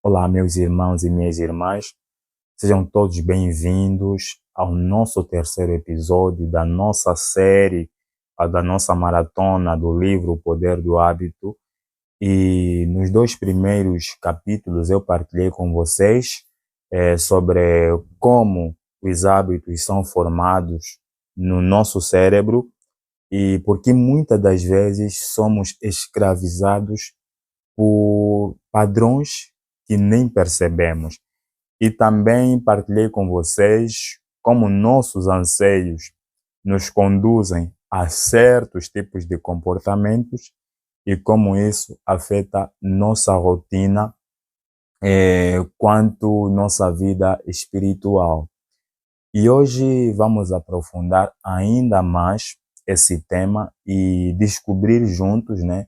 Olá, meus irmãos e minhas irmãs, sejam todos bem-vindos ao nosso terceiro episódio da nossa série, da nossa maratona do livro O Poder do Hábito. E nos dois primeiros capítulos eu partilhei com vocês sobre como os hábitos são formados no nosso cérebro e porque muitas das vezes somos escravizados por padrões que nem percebemos. E também partilhei com vocês como nossos anseios nos conduzem a certos tipos de comportamentos e como isso afeta nossa rotina quanto nossa vida espiritual. E hoje vamos aprofundar ainda mais esse tema e descobrir juntos, né,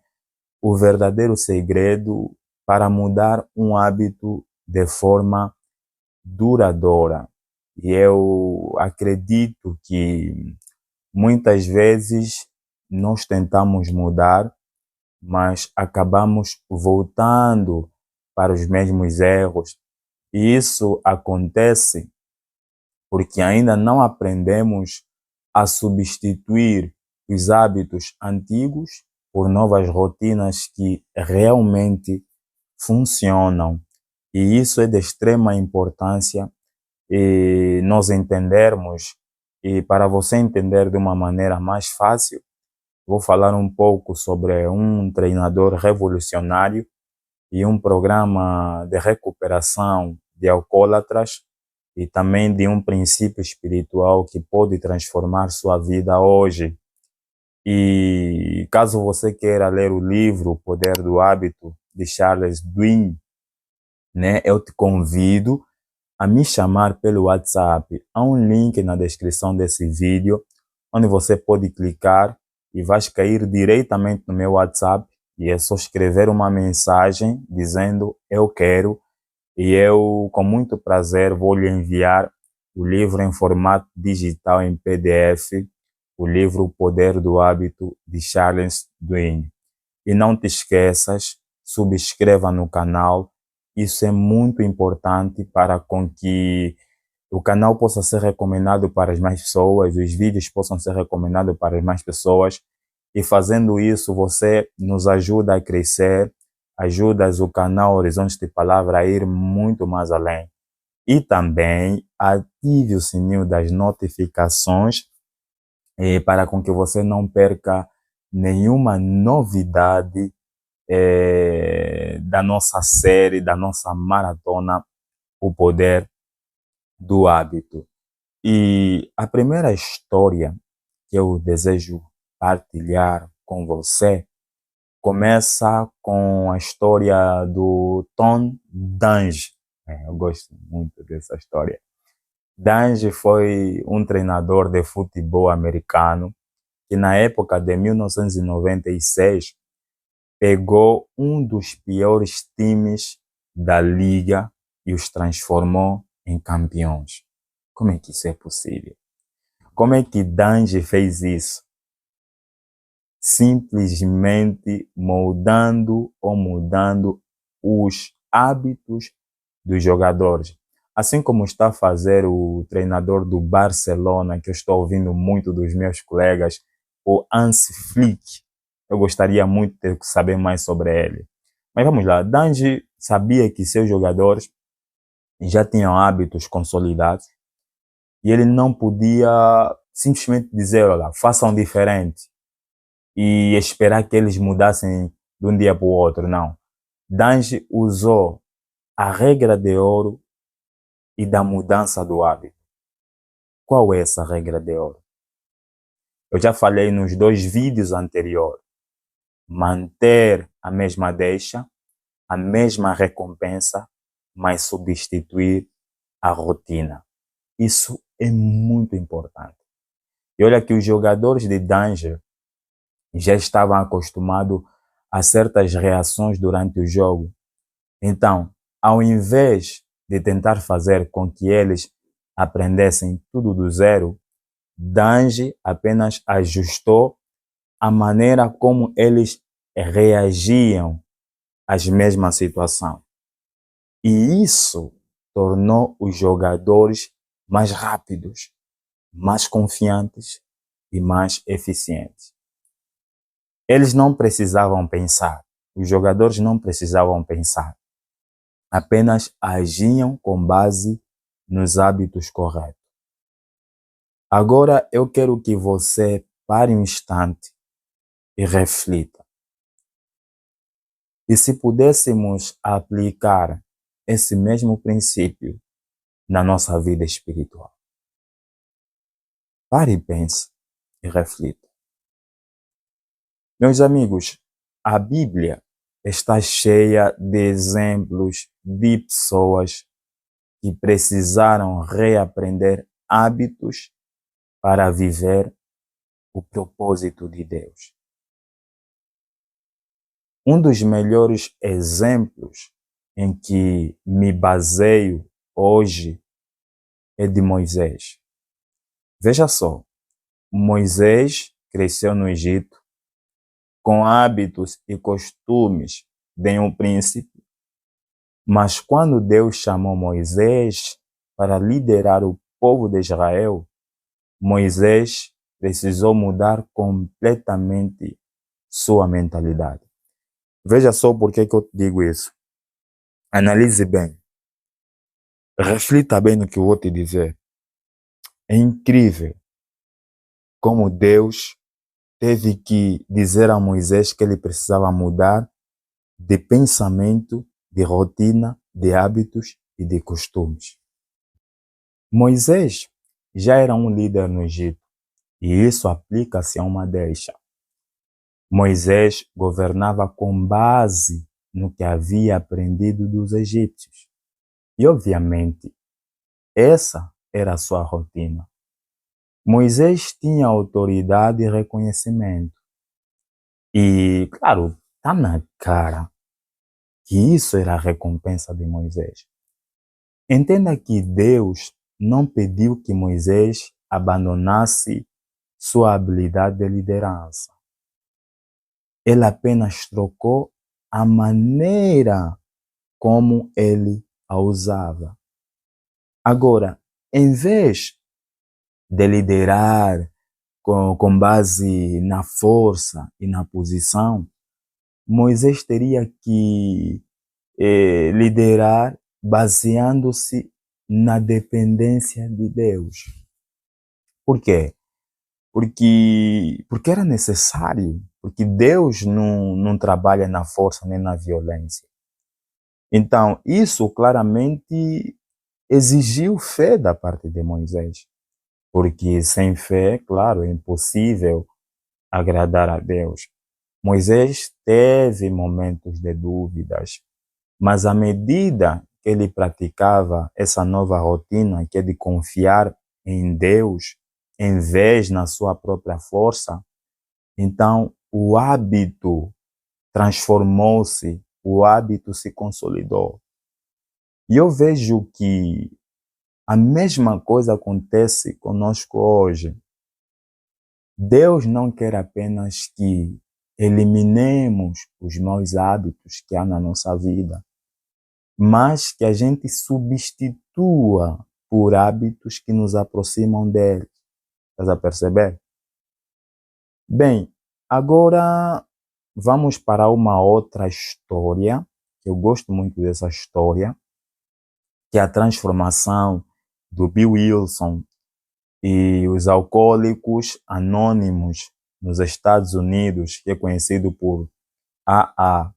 o verdadeiro segredo para mudar um hábito de forma duradoura. E eu acredito que muitas vezes nós tentamos mudar, mas acabamos voltando para os mesmos erros. E isso acontece porque ainda não aprendemos a substituir os hábitos antigos por novas rotinas que realmente funcionam. E isso é de extrema importância e nós entendermos. E para você entender de uma maneira mais fácil, vou falar um pouco sobre um treinador revolucionário e um programa de recuperação de alcoólatras e também de um princípio espiritual que pode transformar sua vida hoje. E caso você queira ler o livro O Poder do Hábito, de Charles Duhigg, né, eu te convido a me chamar pelo WhatsApp. Há um link na descrição desse vídeo, onde você pode clicar e vai cair diretamente no meu WhatsApp e é só escrever uma mensagem dizendo eu quero e eu com muito prazer vou lhe enviar o livro em formato digital em PDF, o livro O Poder do Hábito de Charles Duhigg. E não te esqueças, subscreva no canal. Isso é muito importante para com que o canal possa ser recomendado para as mais pessoas, os vídeos possam ser recomendados para as mais pessoas. E fazendo isso, você nos ajuda a crescer, ajudas o canal Horizonte de Palavra a ir muito mais além. E também ative o sininho das notificações para com que você não perca nenhuma novidade da nossa série, da nossa maratona, O Poder do Hábito. E a primeira história que eu desejo partilhar com você começa com a história do Tom Dungy. Eu gosto muito dessa história. Dungy foi um treinador de futebol americano que na época de 1996 pegou um dos piores times da liga e os transformou em campeões. Como é que isso é possível? Como é que Dungy fez isso? Simplesmente moldando ou mudando os hábitos dos jogadores. Assim como está a fazer o treinador do Barcelona, que eu estou ouvindo muito dos meus colegas, o Hansi Flick. Eu gostaria muito de saber mais sobre ele. Mas vamos lá, Danji sabia que seus jogadores já tinham hábitos consolidados e ele não podia simplesmente dizer, olha, façam diferente e esperar que eles mudassem de um dia para o outro. Não. Danji usou a regra de ouro e da mudança do hábito. Qual é essa regra de ouro? Eu já falei nos dois vídeos anteriores. Manter a mesma deixa, a mesma recompensa, mas substituir a rotina. Isso é muito importante. E olha que os jogadores de Danger já estavam acostumados a certas reações durante o jogo. Então, ao invés de tentar fazer com que eles aprendessem tudo do zero, Danji apenas ajustou a maneira como eles reagiam às mesmas situações. E isso tornou os jogadores mais rápidos, mais confiantes e mais eficientes. Eles não precisavam pensar, os jogadores não precisavam pensar, apenas agiam com base nos hábitos corretos. Agora eu quero que você pare um instante e reflita. E se pudéssemos aplicar esse mesmo princípio na nossa vida espiritual? Pare e pense e reflita. Meus amigos, a Bíblia está cheia de exemplos de pessoas que precisaram reaprender hábitos para viver o propósito de Deus. Um dos melhores exemplos em que me baseio hoje é de Moisés. Veja só, Moisés cresceu no Egito com hábitos e costumes de um príncipe, mas quando Deus chamou Moisés para liderar o povo de Israel, Moisés precisou mudar completamente sua mentalidade. Veja só por que eu te digo isso. Analise bem. Reflita bem no que eu vou te dizer. É incrível como Deus teve que dizer a Moisés que ele precisava mudar de pensamento, de rotina, de hábitos e de costumes. Moisés já era um líder no Egito e isso aplica-se a uma deixa. Moisés governava com base no que havia aprendido dos egípcios. E, obviamente, essa era a sua rotina. Moisés tinha autoridade e reconhecimento. E, claro, está na cara que isso era a recompensa de Moisés. Entenda que Deus não pediu que Moisés abandonasse sua habilidade de liderança. Ele apenas trocou a maneira como ele a usava. Agora, em vez de liderar com base na força e na posição, Moisés teria que liderar baseando-se na dependência de Deus. Por quê? Porque era necessário, porque Deus não trabalha na força nem na violência. Então, isso claramente exigiu fé da parte de Moisés, porque sem fé, claro, é impossível agradar a Deus. Moisés teve momentos de dúvidas, mas à medida que ele praticava essa nova rotina, que é de confiar em Deus, em vez na sua própria força, então o hábito transformou-se, o hábito se consolidou. E eu vejo que a mesma coisa acontece conosco hoje. Deus não quer apenas que eliminemos os maus hábitos que há na nossa vida, mas que a gente substitua por hábitos que nos aproximam dele. Estás a perceber? Bem, agora vamos para uma outra história, que eu gosto muito dessa história, que é a transformação do Bill Wilson e os alcoólicos anônimos nos Estados Unidos, que é conhecido por AA.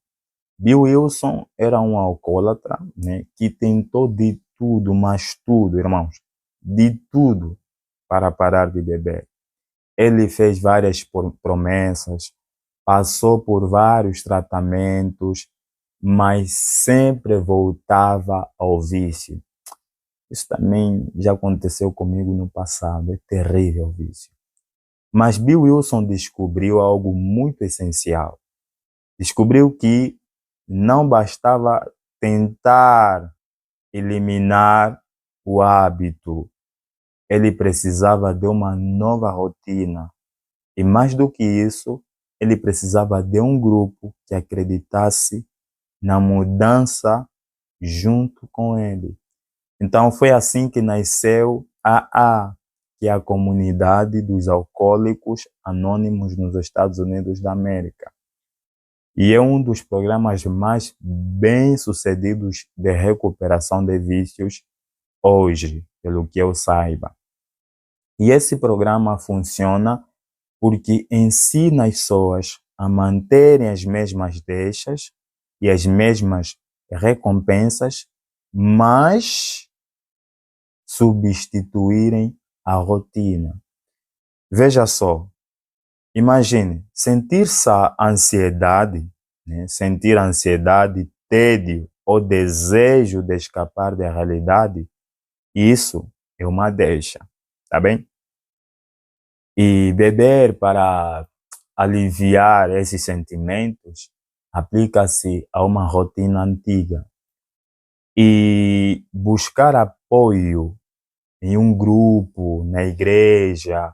Bill Wilson era um alcoólatra, né, que tentou de tudo, mas tudo, irmãos, de tudo para parar de beber. Ele fez várias promessas, passou por vários tratamentos, mas sempre voltava ao vício. Isso também já aconteceu comigo no passado, é terrível o vício. Mas Bill Wilson descobriu algo muito essencial. Descobriu que não bastava tentar eliminar o hábito, ele precisava de uma nova rotina. E mais do que isso, ele precisava de um grupo que acreditasse na mudança junto com ele. Então foi assim que nasceu a AA, que é a Comunidade dos Alcoólicos Anônimos nos Estados Unidos da América. E é um dos programas mais bem-sucedidos de recuperação de vícios hoje, pelo que eu saiba. E esse programa funciona porque ensina as pessoas a manterem as mesmas deixas e as mesmas recompensas, mas substituírem a rotina. Veja só, imagine sentir-se a ansiedade, né? Sentir ansiedade, tédio ou desejo de escapar da realidade, isso é uma deixa, tá bem? E beber para aliviar esses sentimentos aplica-se a uma rotina antiga. E buscar apoio em um grupo, na igreja,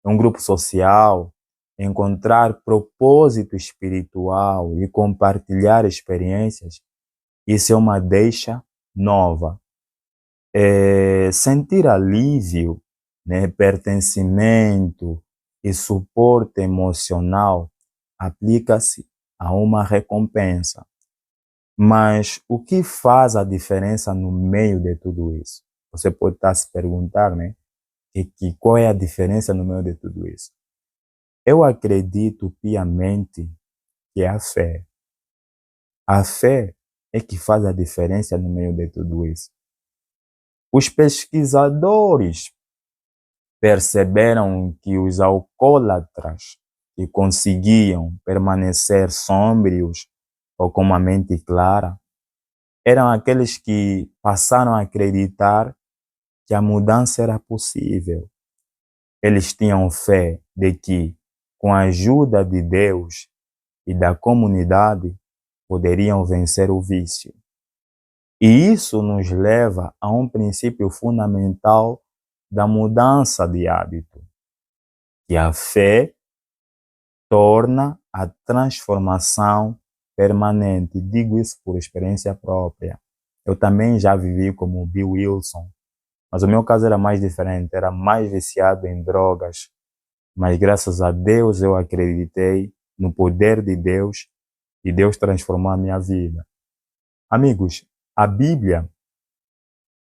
um grupo social, encontrar propósito espiritual e compartilhar experiências, isso é uma deixa nova. Sentir alívio, né, pertencimento e suporte emocional aplica-se a uma recompensa. Mas o que faz a diferença no meio de tudo isso? Você pode estar se perguntar, né? Qual é a diferença no meio de tudo isso? Eu acredito piamente que é a fé. A fé é que faz a diferença no meio de tudo isso. Os pesquisadores perceberam que os alcoólatras que conseguiam permanecer sóbrios ou com uma mente clara eram aqueles que passaram a acreditar que a mudança era possível. Eles tinham fé de que, com a ajuda de Deus e da comunidade, poderiam vencer o vício. E isso nos leva a um princípio fundamental da mudança de hábito, que a fé torna a transformação permanente. Digo isso por experiência própria. Eu também já vivi como o Bill Wilson, mas o meu caso era mais diferente, era mais viciado em drogas. Mas graças a Deus eu acreditei no poder de Deus e Deus transformou a minha vida. Amigos, a Bíblia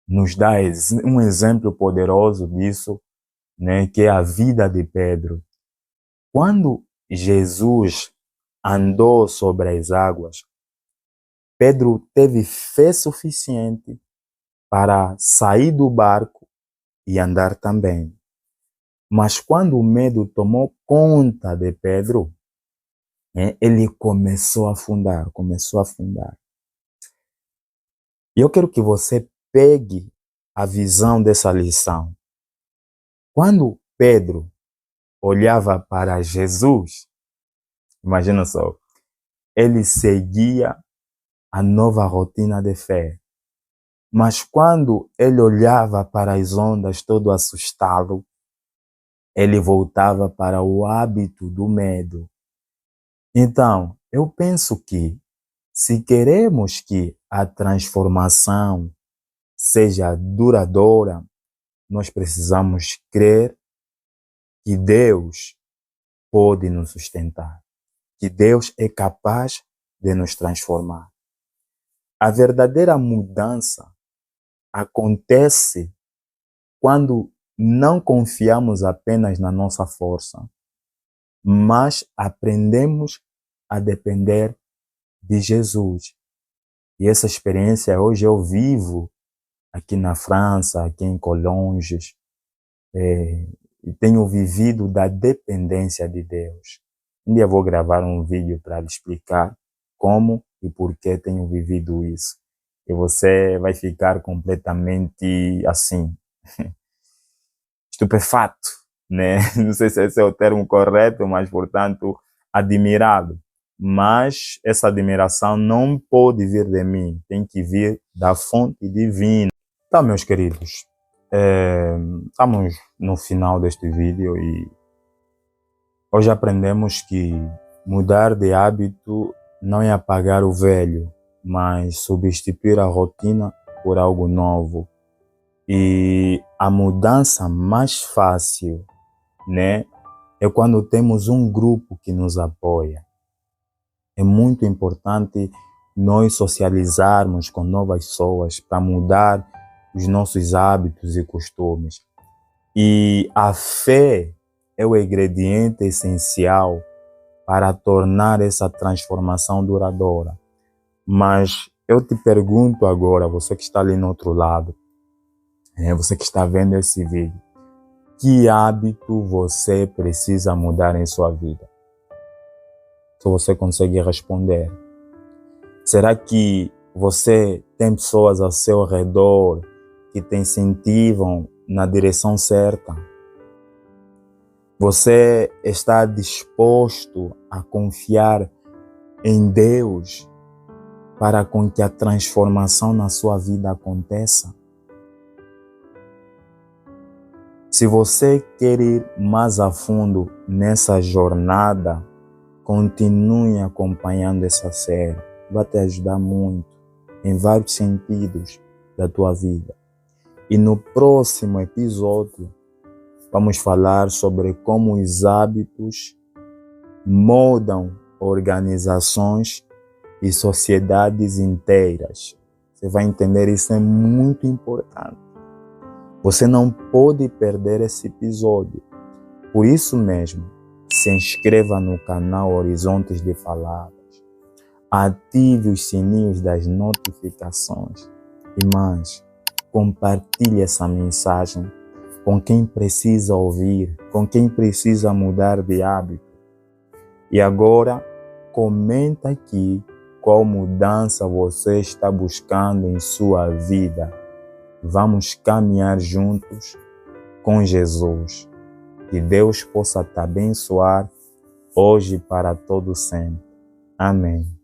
nos dá um exemplo poderoso disso, né, que é a vida de Pedro. Quando Jesus andou sobre as águas, Pedro teve fé suficiente para sair do barco e andar também. Mas quando o medo tomou conta de Pedro, né, ele começou a afundar. E eu quero que você pegue a visão dessa lição. Quando Pedro olhava para Jesus, imagina só, ele seguia a nova rotina de fé. Mas quando ele olhava para as ondas todo assustado, ele voltava para o hábito do medo. Então, eu penso que, se queremos que a transformação seja duradoura, nós precisamos crer que Deus pode nos sustentar, que Deus é capaz de nos transformar. A verdadeira mudança acontece quando não confiamos apenas na nossa força, mas aprendemos a depender de Jesus. E essa experiência hoje eu vivo aqui na França, aqui em Collonges, e tenho vivido da dependência de Deus. Um dia vou gravar um vídeo para lhe explicar como e por que tenho vivido isso. E você vai ficar completamente assim, estupefato, né? Não sei se esse é o termo correto, mas, portanto, admirado. Mas essa admiração não pode vir de mim, tem que vir da fonte divina. Então, meus queridos, estamos no final deste vídeo e hoje aprendemos que mudar de hábito não é apagar o velho, mas substituir a rotina por algo novo. E a mudança mais fácil, né, é quando temos um grupo que nos apoia. É muito importante nós socializarmos com novas pessoas para mudar os nossos hábitos e costumes. E a fé é o ingrediente essencial para tornar essa transformação duradoura. Mas eu te pergunto agora, você que está ali no outro lado, você que está vendo esse vídeo, que hábito você precisa mudar em sua vida? Se você consegue responder. Será que você tem pessoas ao seu redor que te incentivam na direção certa? Você está disposto a confiar em Deus para com que a transformação na sua vida aconteça? Se você quer ir mais a fundo nessa jornada, continue acompanhando essa série. Vai te ajudar muito em vários sentidos da tua vida. E no próximo episódio, vamos falar sobre como os hábitos mudam organizações e sociedades inteiras. Você vai entender, isso é muito importante. Você não pode perder esse episódio. Por isso mesmo, se inscreva no canal Horizontes de Palavras. Ative os sininhos das notificações. E mais, compartilhe essa mensagem com quem precisa ouvir, com quem precisa mudar de hábito. E agora, comenta aqui qual mudança você está buscando em sua vida. Vamos caminhar juntos com Jesus. Que Deus possa te abençoar hoje e para todo sempre. Amém.